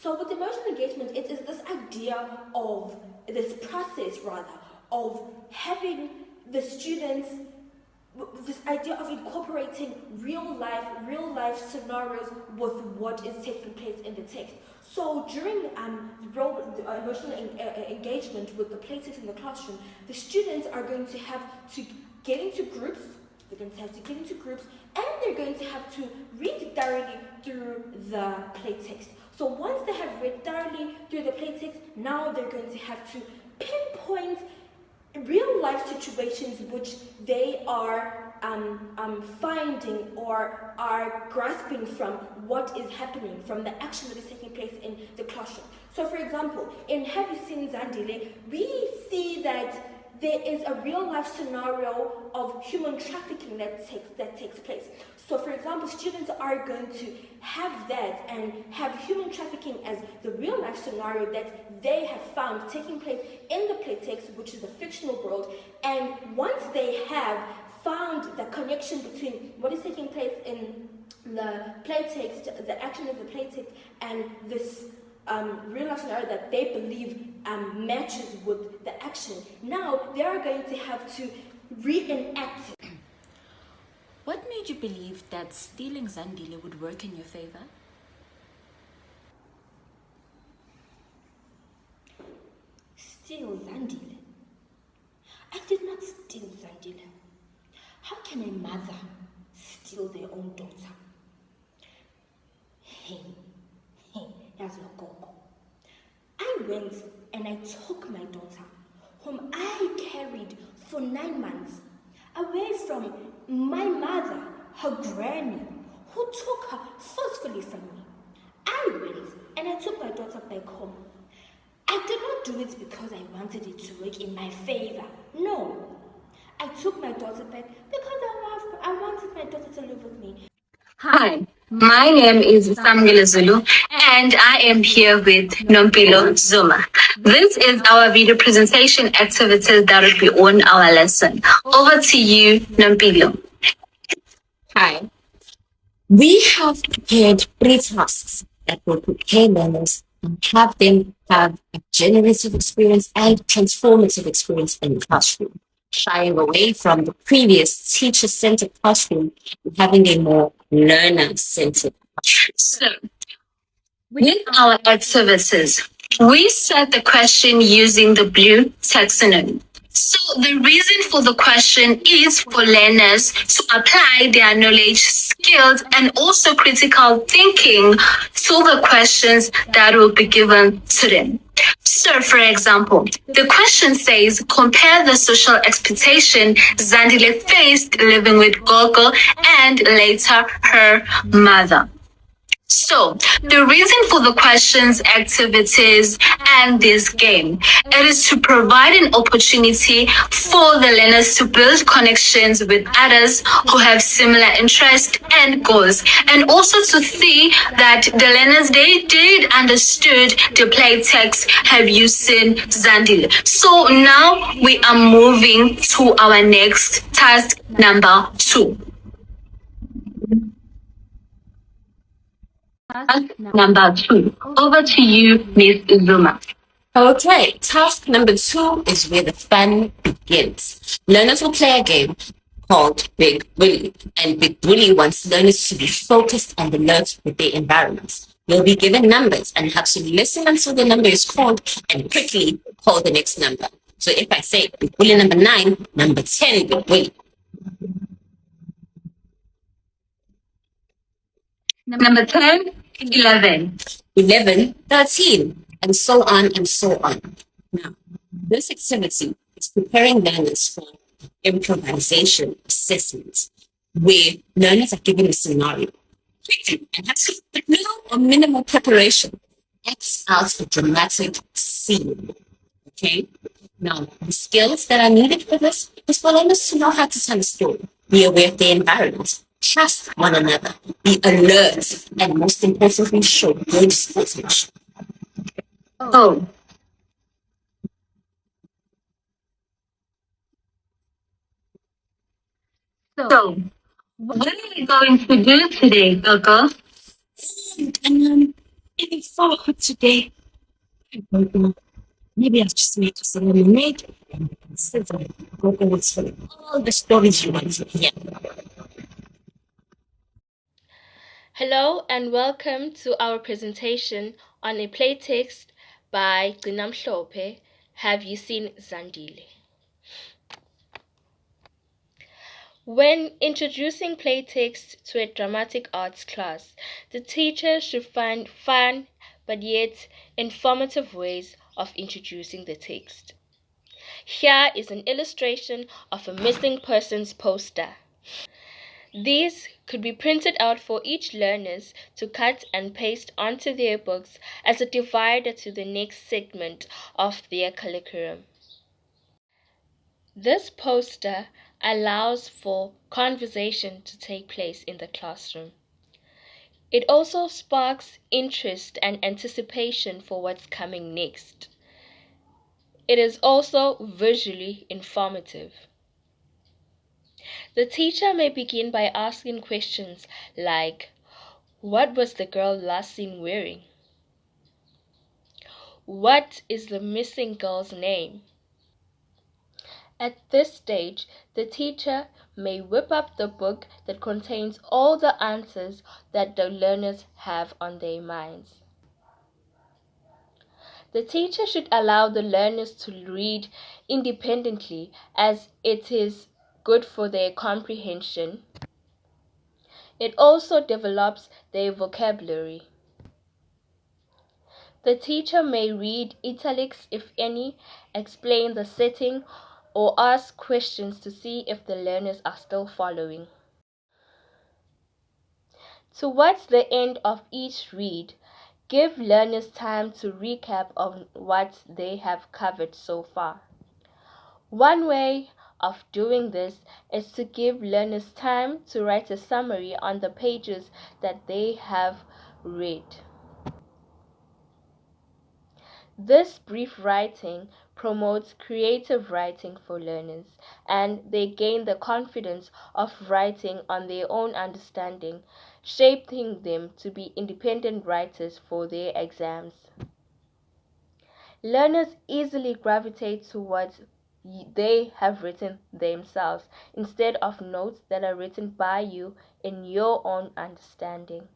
So with emotional engagement, it is this idea of, this process rather, of having the students, this idea of incorporating real life scenarios with what is taking place in the text. So during emotional engagement with the playtext in the classroom, the students are going to have to get into groups. They're going to have to get into groups, and they're going to have to read thoroughly through the playtext. So once they have read thoroughly through the playtext, now they're going to have to pinpoint real life situations which they are finding or are grasping from what is happening, from the action that is taking place in the classroom. So for example, in Have You Seen Zandile, we see that there is a real life scenario of human trafficking that takes place. So for example, students are going to have that and have human trafficking as the real life scenario that they have found taking place in the playtext, which is the fictional world. And once they have found the connection between what is taking place in the playtext, the action of the playtext, and this real life scenario that they believe matches with the action, now they are going to have to reenact it. What made you believe that stealing Zandile would work in your favor? Steal Zandile? I did not steal Zandile. How can a mother steal their own daughter? Hey, that's your gogo. I went and I took my daughter, whom I carried for 9 months, away from my mother, her granny, who took her forcefully from me. I went and I took my daughter back home. I did not do it because I wanted it to work in my favor. No. I took my daughter back because I wanted my daughter to live with me. Hi, my name is Samgila Zulu, and I am here with Nompilo Zuma. This is our video presentation activities that will be on our lesson. Over to you, Nompilo. Hi. We have prepared 3 tasks that will prepare learners and have them have a generative experience and transformative experience in the classroom, shying away from the previous teacher-centered classroom and having a more learner-centered classroom. So, with our activities, we set the question using the blue taxonomy. So the reason for the question is for learners to apply their knowledge, skills, and also critical thinking to the questions that will be given to them. So, for example, the question says, compare the social expectation Zandile faced living with Gogo and later her mother. So, the reason for the questions, activities, and this game, it is to provide an opportunity for the learners to build connections with others who have similar interests and goals, and also to see that the learners, they did understood the play text, Have You Seen Zandile? So now we are moving to our next task number 2. Number 2. Over to you, Ms. Zuma. Okay, task number 2 is where the fun begins. Learners will play a game called Big Bully, and Big Bully wants learners to be focused and alert with their environments. You'll be given numbers and have to listen until the number is called and quickly call the next number. So if I say Big Bully number 9, number 10, Big Bully. Number 10, 11. 11, 13, and so on and so on. Now, this activity is preparing learners for improvisation assessment, where learners are given a scenario quickly and have to, with little or minimal preparation, act out a dramatic scene. Okay? Now, the skills that are needed for this is for learners to know how to tell a story, be aware of their environment, trust one another, be alert, and most importantly, show good sportsmanship. Oh. So, what are we going to do today, Gogo? And for today, I don't know. Maybe I'll just make us a lemonade and sit and go over all the stories you want to hear. Hello and welcome to our presentation on a play text by Gcinamhlope, Have You Seen Zandile? When introducing playtext to a dramatic arts class, the teacher should find fun but yet informative ways of introducing the text. Here is an illustration of a missing persons poster. These could be printed out for each learners to cut and paste onto their books as a divider to the next segment of their curriculum. This poster allows for conversation to take place in the classroom. It also sparks interest and anticipation for what's coming next. It is also visually informative. The teacher may begin by asking questions like, what was the girl last seen wearing? What is the missing girl's name? At this stage, the teacher may whip up the book that contains all the answers that the learners have on their minds. The teacher should allow the learners to read independently as it is good for their comprehension. It also develops their vocabulary. The teacher may read italics if any, explain the setting, or ask questions to see if the learners are still following. Towards the end of each read, give learners time to recap on what they have covered so far. One way of doing this is to give learners time to write a summary on the pages that they have read. This brief writing promotes creative writing for learners, and they gain the confidence of writing on their own understanding, shaping them to be independent writers for their exams. Learners easily gravitate towards they have written themselves instead of notes that are written by you in your own understanding.